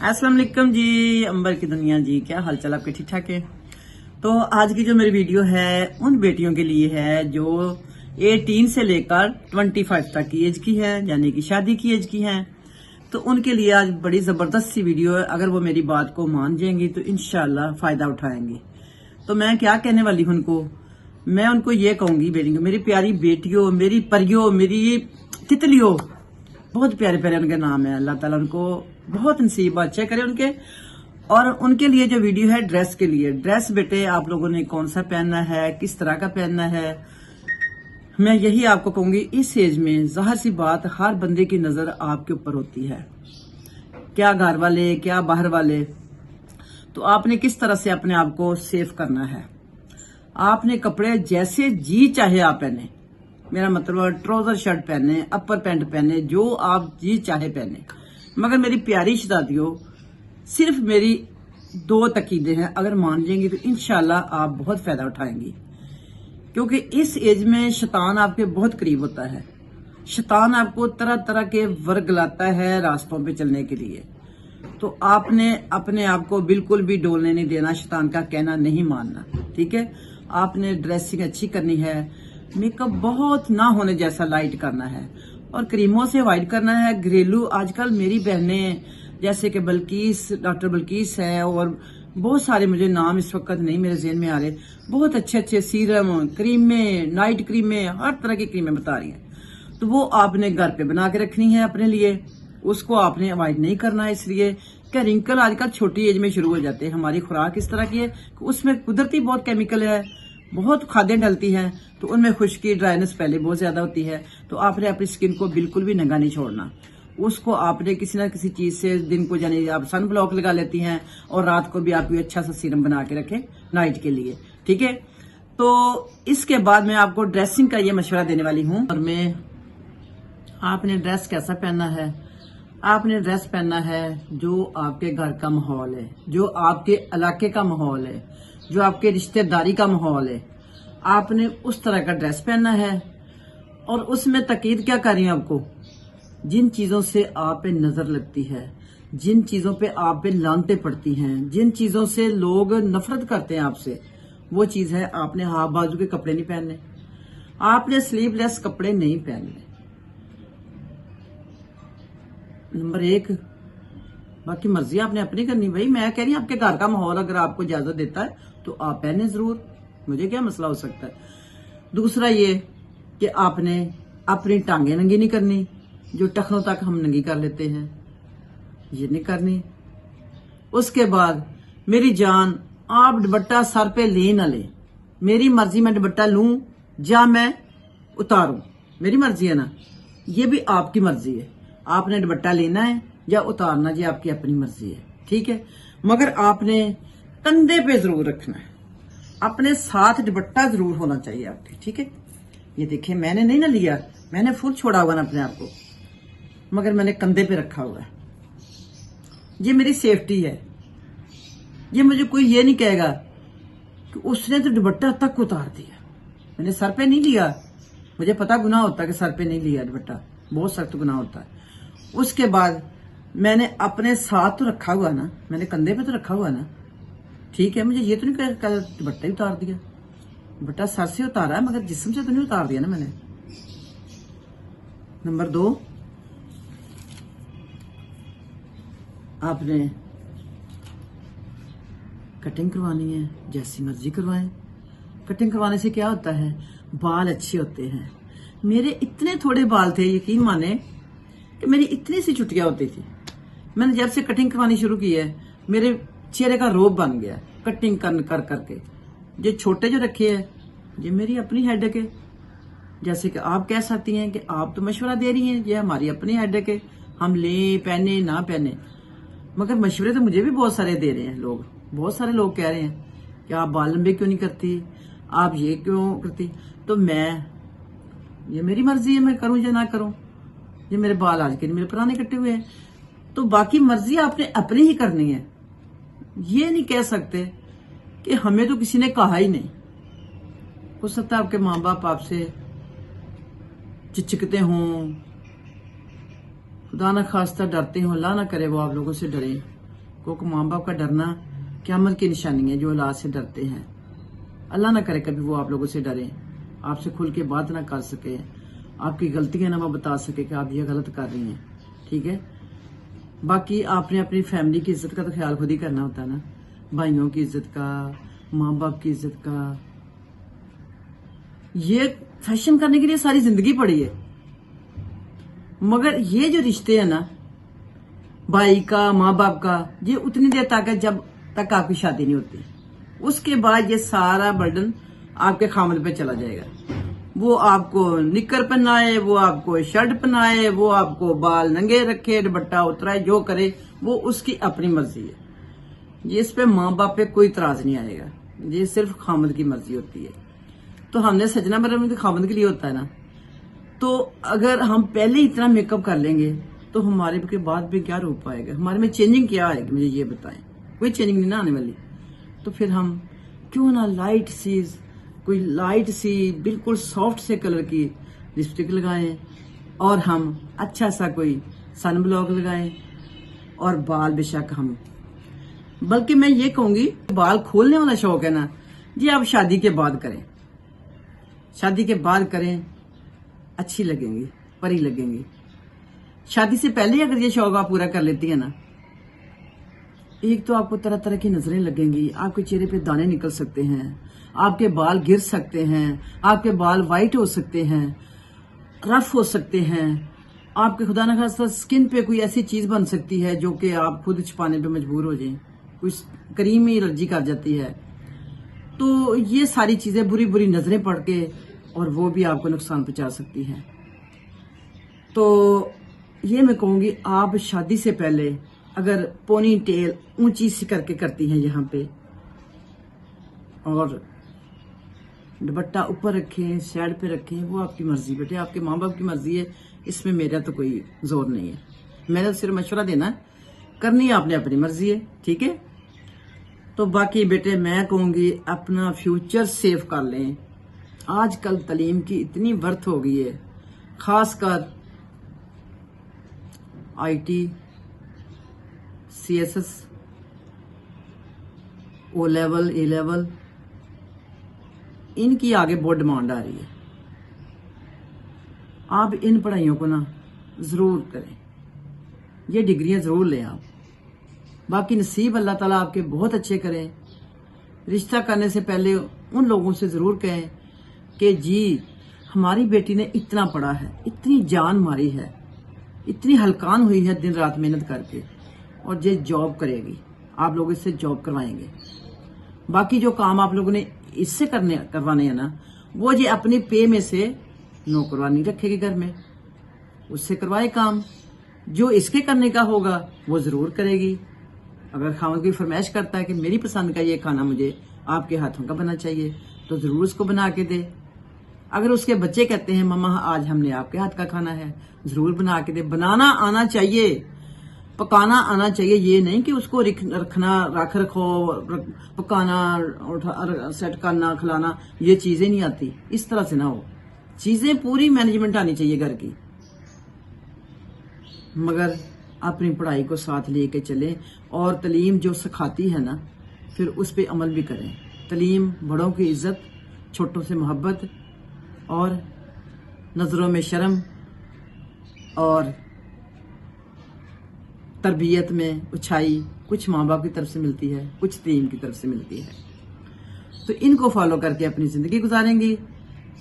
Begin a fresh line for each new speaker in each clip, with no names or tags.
अस्सलाम वालेकुम जी, अंबर की दुनिया जी, क्या हाल चाल आपके? ठीक ठाक है। तो आज की जो मेरी वीडियो है उन बेटियों के लिए है जो 18 से लेकर 25 तक की एज की है, यानी कि शादी की एज की है। तो उनके लिए आज बड़ी जबरदस्त सी वीडियो है। अगर वो मेरी बात को मान जाएंगी तो इंशाल्लाह फायदा उठाएंगी। तो मैं क्या कहने वाली हूँ उनको, मैं उनको ये कहूंगी, बेटियों, मेरी प्यारी बेटियों, मेरी परियों, मेरी तितलियों, बहुत प्यारे प्यारे उनके नाम है। अल्लाह ताला उनको बहुत नसीब अच्छे करे उनके। और उनके लिए जो वीडियो है ड्रेस के लिए, ड्रेस बेटे आप लोगों ने कौन सा पहनना है, किस तरह का पहनना है, मैं यही आपको कहूंगी। इस एज में जाहिर सी बात हर बंदे की नजर आपके ऊपर होती है, क्या घर वाले क्या बाहर वाले। तो आपने किस तरह से अपने आप को सेफ करना है। आपने कपड़े जैसे जी चाहे आप पहने, मेरा मतलब ट्राउजर शर्ट पहने, अपर पैंट पहने, जो आप जी चाहे पहने। मगर मेरी प्यारी शहजादियों, सिर्फ मेरी 2 तकीदे हैं, अगर मान लेंगी तो इंशाल्लाह आप बहुत फायदा उठाएंगी। क्योंकि इस एज में शैतान आपके बहुत करीब होता है। शैतान आपको तरह तरह के वर्ग लाता है रास्तों पे चलने के लिए। तो आपने अपने आप को बिल्कुल भी डोलने नहीं देना, शैतान का कहना नहीं मानना, ठीक है। आपने ड्रेसिंग अच्छी करनी है, मेकअप बहुत ना होने जैसा लाइट करना है, और क्रीमों से अवॉइड करना है। घरेलू आजकल मेरी बहनें जैसे कि बल्कीस, डॉक्टर बल्कीस है, और बहुत सारे मुझे नाम इस वक्त नहीं मेरे ज़हन में आ रहे, बहुत अच्छे अच्छे सीरम, क्रीमें, नाइट क्रीमें, हर तरह की क्रीमें बता रही हैं। तो वो आपने घर पे बना के रखनी है अपने लिए, उसको आपने अवॉइड नहीं करना है। इसलिए क्या रिंकल आजकल छोटी एज में शुरू हो जाते हैं। हमारी खुराक इस तरह की है कि उसमें कुदरती बहुत केमिकल है, बहुत खादें डलती हैं, तो उनमें खुश्की, ड्राइनेस पहले बहुत ज्यादा होती है। तो आपने अपनी स्किन को बिल्कुल भी नंगा नहीं छोड़ना। उसको आपने किसी ना किसी चीज से दिन को, यानी आप सन ब्लॉक लगा लेती हैं, और रात को भी आप कोई अच्छा सा सीरम बना के रखें नाइट के लिए, ठीक है। तो इसके बाद मैं आपको ड्रेसिंग का ये मशवरा देने वाली हूँ। और मैं आपने ड्रेस कैसा पहनना है, आपने ड्रेस पहनना है जो आपके घर का माहौल है, जो आपके इलाके का माहौल है, जो आपके रिश्तेदारी का माहौल है। आपने उस तरह का ड्रेस पहनना है। और उसमें तकीद क्या कर रही है आपको, जिन चीजों से आप पे नजर लगती है, जिन चीजों पे आप पे लानते पड़ती हैं, जिन चीजों से लोग नफरत करते हैं आपसे, वो चीज है आपने हाफ बाजू के कपड़े नहीं पहनने, आपने स्लीवलेस कपड़े नहीं पहनने, नंबर 1। बाकी मर्जी आपने अपनी करनी। भाई मैं कह रही हूँ आपके घर का माहौल अगर आपको इजाजत देता है तो आप पहने जरूर, मुझे क्या मसला हो सकता है। दूसरा ये कि आपने अपनी टांगे नंगी नहीं करनी, जो टखनों तक हम नंगी कर लेते हैं, ये नहीं करनी। उसके बाद मेरी जान, आप दुपट्टा सर पे ले ना ले, मेरी मर्जी मैं दुपट्टा लूं या मैं उतारूं, मेरी मर्जी है ना, ये भी आपकी मर्जी है। आपने दुपट्टा लेना है या उतारना, जी आपकी अपनी मर्जी है, ठीक है। मगर आपने कंधे पे जरूर रखना है, अपने साथ दुपट्टा जरूर होना चाहिए आपके, ठीक है। ये देखिए मैंने नहीं ना लिया, मैंने फुल छोड़ा हुआ ना अपने आप को, मगर मैंने कंधे पे रखा हुआ है। ये मेरी सेफ्टी है। ये मुझे कोई ये नहीं कहेगा कि उसने तो दुपट्टा तक उतार दिया, मैंने सर पे नहीं लिया। मुझे पता गुनाह होता है कि सर पे नहीं लिया दुपट्टा, बहुत सख्त गुनाह होता है। उसके बाद मैंने अपने साथ तो रखा हुआ ना, मैंने कंधे पे तो रखा हुआ ना, ठीक है। मुझे ये तो नहीं कहा दुपट्टा ही उतार दिया, दुपट्टा सर से उतारा है मगर जिस्म से तो नहीं उतार दिया ना मैंने। नंबर 2, आपने कटिंग करवानी है, जैसी मर्जी करवाएं। कटिंग करवाने से क्या होता है, बाल अच्छे होते हैं। मेरे इतने थोड़े बाल थे, यकीन माने कि मेरी इतनी सी चुटियां होती थी। मैंने जब से कटिंग करवानी शुरू की है, मेरे चेहरे का रोब बन गया कटिंग कर करके। ये छोटे जो रखे हैं, ये मेरी अपनी हेडेक है। जैसे कि आप कह सकती हैं कि आप तो मशवरा दे रही हैं, ये हमारी अपनी हेडेक है, हम ले पहने ना पहने। मगर मशवरे तो मुझे भी बहुत सारे दे रहे हैं लोग, बहुत सारे लोग कह रहे हैं कि आप बाल लंबे क्यों नहीं करती, आप ये क्यों करती। तो मैं, ये मेरी मर्जी है, मैं करूं या ना करूं। ये मेरे बाल आज के नहीं, मेरे पुराने कटे हुए हैं। तो बाकी मर्जी आपने अपनी ही करनी है। ये नहीं कह सकते कि हमें तो किसी ने कहा ही नहीं। हो सकता है आपके माँ बाप आपसे चिचकते हों, खुदा ना खास्ता डरते हों, अल्लाह ना करे वो आप लोगों से डरे, क्योंकि माँ बाप का डरना क़यामत की निशानी है। जो औलाद से डरते हैं, अल्लाह ना करे कभी वो आप लोगों से डरे, आपसे खुल के बात ना कर सके, आपकी गलतियां ना वो बता सके कि आप ये गलत कर रही हैं। ठीक है, बाकी आपने अपनी फैमिली की इज्जत का तो ख्याल खुद ही करना होता है ना, भाइयों की इज्जत का, माँ बाप की इज्जत का। ये फैशन करने के लिए सारी जिंदगी पड़ी है, मगर ये जो रिश्ते हैं ना भाई का, माँ बाप का, ये उतनी देर तक है जब तक आपकी शादी नहीं होती। उसके बाद ये सारा बर्डन आपके खामद पे चला जाएगा। वो आपको निकर पहनाए, वो आपको शर्ट पहनाए, वो आपको बाल नंगे रखे, दुपट्टा उतराए, जो करे वो उसकी अपनी मर्जी है। ये इस पे माँ बाप पे कोई इतराज नहीं आएगा, ये सिर्फ खामद की मर्जी होती है। तो हमने सजना मरम तो खामद के लिए होता है ना। तो अगर हम पहले इतना मेकअप कर लेंगे तो हमारे के बाद भी क्या रूप आएगा, हमारे में चेंजिंग क्या आएगी, मुझे ये बताएं। कोई चेंजिंग नहीं ना आने वाली। तो फिर हम क्यों ना लाइट सी, कोई लाइट सी बिल्कुल सॉफ्ट से कलर की लिपस्टिक लगाएं, और हम अच्छा सा कोई सन ब्लॉक लगाएं, और बाल बेशक हम, बल्कि मैं ये कहूंगी बाल खोलने वाला शौक है ना जी, आप शादी के बाद करें। शादी के बाद करें, अच्छी लगेंगी, परी लगेंगी। शादी से पहले अगर ये शौक आप पूरा कर लेती है ना, एक तो आपको तरह तरह की नजरें लगेंगी, आपके चेहरे पे दाने निकल सकते हैं, आपके बाल गिर सकते हैं, आपके बाल वाइट हो सकते हैं, रफ हो सकते हैं, आपके खुदा न खास्ता स्किन पे कोई ऐसी चीज बन सकती है जो कि आप खुद छुपाने पे मजबूर हो जाएं, कोई क्रीम में एलर्जी कर जाती है। तो ये सारी चीजें बुरी बुरी नजरें पड़ के और वो भी आपको नुकसान पहुंचा सकती हैं। तो ये मैं कहूंगी, आप शादी से पहले अगर पोनी टेल ऊंची सी करके करती हैं यहाँ पे, और दुपट्टा ऊपर रखें, साइड पे रखें, वो आपकी मर्जी बेटे, आपके माँ बाप की मर्जी है, इसमें मेरा तो कोई जोर नहीं है। मैंने सिर्फ मशवरा देना है, करनी आपने अपनी मर्जी है। ठीक है, तो बाकी बेटे मैं कहूंगी अपना फ्यूचर सेव कर लें। आजकल तालीम की इतनी वर्थ हो गई है, खासकर IT, CSS, O level, A level, इनकी आगे बहुत डिमांड आ रही है। आप इन पढ़ाइयों को ना जरूर करें, ये डिग्रियां जरूर लें आप। बाकी नसीब अल्लाह ताला आपके बहुत अच्छे करें। रिश्ता करने से पहले उन लोगों से जरूर कहें कि जी हमारी बेटी ने इतना पढ़ा है, इतनी जान मारी है, इतनी हलकान हुई है दिन रात मेहनत करके, और ये जॉब करेगी, आप लोग इससे जॉब करवाएंगे। बाकी जो काम आप लोगों ने इससे करवाने हैं ना, वो ये अपनी पे में से नौकरवानी रखेगी घर में, उससे करवाए काम। जो इसके करने का होगा वो जरूर करेगी। अगर खामद कोई फरमाइश करता है कि मेरी पसंद का ये खाना मुझे आपके हाथों का बनना चाहिए, तो जरूर उसको बना के दे। अगर उसके बच्चे कहते हैं मम्मा आज हमने आपके हाथ का खाना है, जरूर बना के दे। बनाना आना चाहिए, पकाना आना चाहिए। ये नहीं कि उसको रखना, रखो, पकाना, सेट करना, खिलाना, ये चीजें नहीं आती। इस तरह से ना हो, चीजें पूरी मैनेजमेंट आनी चाहिए घर की। मगर अपनी पढ़ाई को साथ लेके चलें, और तालीम जो सिखाती है ना, फिर उस पर अमल भी करें। तालीम बड़ों की इज्जत, छोटों से मोहब्बत, और नजरों में शर्म, और तरबियत में अच्छाई कुछ माँ बाप की तरफ से मिलती है, कुछ तालीम की तरफ से मिलती है। तो इनको फॉलो करके अपनी जिंदगी गुजारेंगी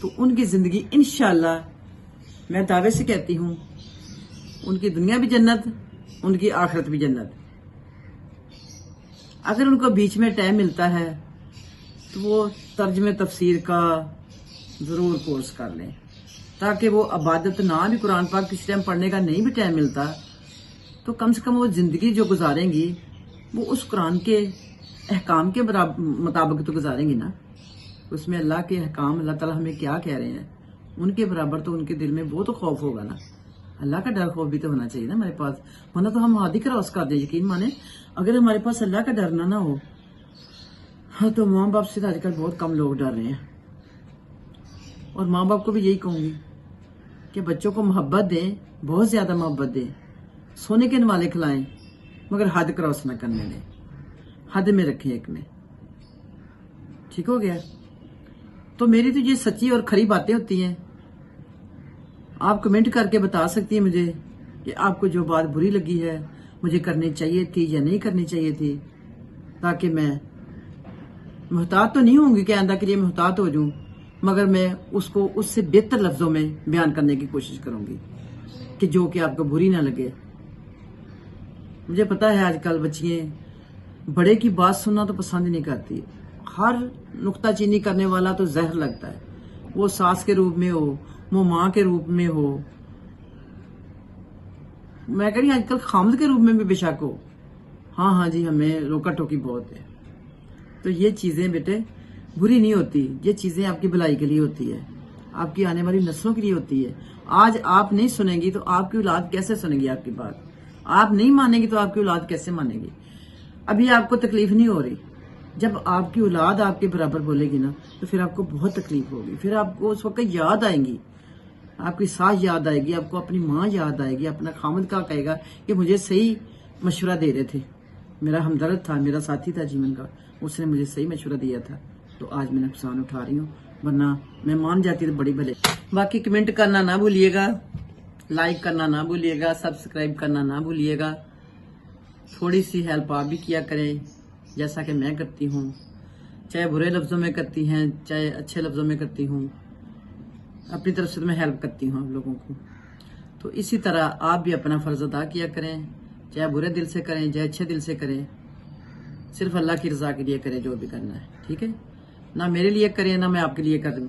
तो उनकी जिंदगी इंशाल्लाह मैं दावे से कहती हूं, उनकी दुनिया भी जन्नत, उनकी आखिरत भी जन्नत। अगर उनको बीच में टाइम मिलता है तो वो तर्जुमे तफसीर का जरूर कोर्स कर लें, ताकि वो इबादत ना भी कुरान पाक किसी टाइम पढ़ने का नहीं भी टाइम मिलता, तो कम से कम वो जिंदगी जो गुजारेंगी वो उस कुरान के अहकाम के मुताबिक तो गुजारेंगी ना। उसमें अल्लाह के अहकाम, अल्लाह ताला हमें क्या कह रहे हैं, उनके बराबर तो उनके दिल में वो तो खौफ होगा ना। अल्लाह का डर खौफ भी तो होना चाहिए ना हमारे पास, वरना तो हम हादी क्रॉस कर दें। यकीन माने, अगर हमारे पास अल्लाह का डर ना हो, हाँ, तो माँ बाप से आजकल बहुत कम लोग डर रहे हैं। और माँ बाप को भी यही कहूंगी कि बच्चों को मोहब्बत दें, बहुत ज्यादा मोहब्बत दें, सोने के नवाले खिलाएं, मगर हद क्रॉस ना करने दें, हद में रखें एक में। ठीक हो गया? तो मेरी तो ये सच्ची और खरी बातें होती हैं। आप कमेंट करके बता सकती हैं मुझे कि आपको जो बात बुरी लगी है मुझे करनी चाहिए थी या नहीं करनी चाहिए थी, ताकि मैं मुहतात तो नहीं होंगी कि आइंदा के लिए मुहतात हो जाऊं, मगर मैं उसको उससे बेहतर लफ्जों में बयान करने की कोशिश करूंगी कि जो कि आपको बुरी ना लगे। मुझे पता है आजकल बच्चियां बड़े की बात सुनना तो पसंद नहीं करती। हर नुक्ताचीनी करने वाला तो जहर लगता है, वो सास के रूप में हो, वो माँ के रूप में हो, मैं कह रही हूं आजकल खामद के रूप में भी बेशक हो। हाँ जी, हमें रोका टोकी बहुत है। तो ये चीजें बेटे बुरी नहीं होती, ये चीजें आपकी भलाई के लिए होती है, आपकी आने वाली नस्लों के लिए होती है। आज आप नहीं सुनेंगी तो आपकी औलाद कैसे सुनेगी आपकी बात? आप नहीं मानेगी तो आपकी औलाद कैसे मानेगी? अभी आपको तकलीफ नहीं हो रही, जब आपकी औलाद आपके बराबर बोलेगी ना तो फिर आपको बहुत तकलीफ होगी। फिर आपको उस वक्त याद आएंगी, आपकी सास याद आएगी, आपको अपनी माँ याद आएगी, अपना खामद का कहेगा कि मुझे सही मशवरा दे रहे थे, मेरा हमदर्द था, मेरा साथी था जीवन का, उसने मुझे सही मशवरा दिया था, तो आज मैं नुकसान उठा रही हूँ, वरना मैं मान जाती तो बड़ी भले। बाकी कमेंट करना ना भूलिएगा, लाइक करना ना भूलिएगा, सब्सक्राइब करना ना भूलिएगा। थोड़ी सी हेल्प आप भी किया करें जैसा कि मैं करती हूँ, चाहे बुरे लफ्जों में करती हैं चाहे अच्छे लफ्जों में करती हूँ, अपनी तरफ से तो मैं हेल्प करती हूँ आप लोगों को। तो इसी तरह आप भी अपना फर्ज अदा किया करें, चाहे बुरे दिल से करें चाहे अच्छे दिल से करें, सिर्फ अल्लाह की रजा के लिए करें जो भी करना है। ठीक है? ना मेरे लिए करें ना मैं आपके लिए कर दूं,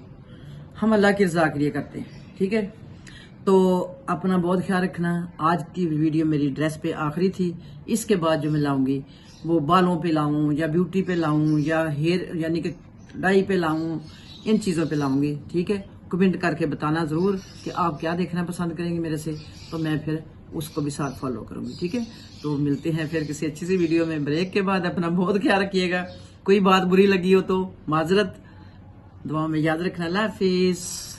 हम अल्लाह की रजा के लिए करते हैं। ठीक है? तो अपना बहुत ख्याल रखना। आज की वीडियो मेरी ड्रेस पे आखिरी थी, इसके बाद जो मैं लाऊंगी वो बालों पे लाऊं या ब्यूटी पे लाऊं या हेयर यानी कि डाई पे लाऊं, इन चीज़ों पे लाऊंगी। ठीक है? कमेंट करके बताना ज़रूर कि आप क्या देखना पसंद करेंगे मेरे से, तो मैं फिर उसको भी साथ फॉलो करूंगी। ठीक है? तो मिलते हैं फिर किसी अच्छी सी वीडियो में। ब्रेक के बाद अपना बहुत ख्याल रखिएगा, कोई बात बुरी लगी हो तो माजरत, दुआ में याद रखना। अल्लाह हाफिज़।